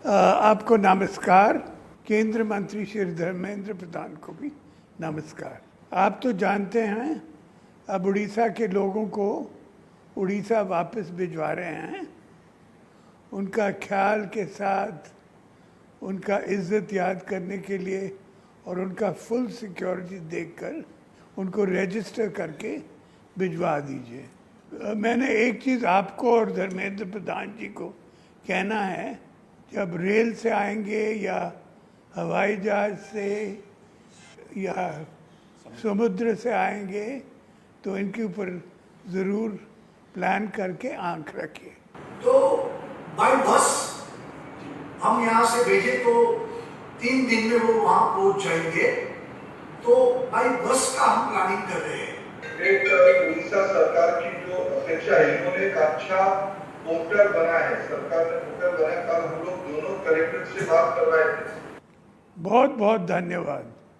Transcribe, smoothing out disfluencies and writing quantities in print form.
आपको नमस्कार। केंद्र मंत्री श्री धर्मेंद्र प्रधान को भी नमस्कार। आप तो जानते हैं अब उड़ीसा के लोगों को उड़ीसा वापस भिजवा रहे हैं। उनका ख्याल के साथ उनका इज्जत याद करने के लिए और उनका फुल सिक्योरिटी देखकर उनको रजिस्टर करके भिजवा दीजिए। मैंने एक चीज़ आपको और धर्मेंद्र प्रधान जी को कहना है, जब रेल से आएंगे या हवाई जहाज से या समुद्र से आएंगे तो इनके ऊपर ज़रूर प्लान करके आंख रखिए। तो बाय बस हम यहाँ से भेजे तो 3 दिन में वो वहाँ पहुँच जाएंगे, तो बाय बस का हम प्लानिंग कर रहे हैं। एक उड़ीसा सरकार की जो अपेक्षा है, इन्होंने एक अच्छा पोर्टल बना है, सरकार ने पोर्टल बनाया। कल हम लोग दोनों कलेक्टर से बात कर रहे थे। बहुत बहुत धन्यवाद।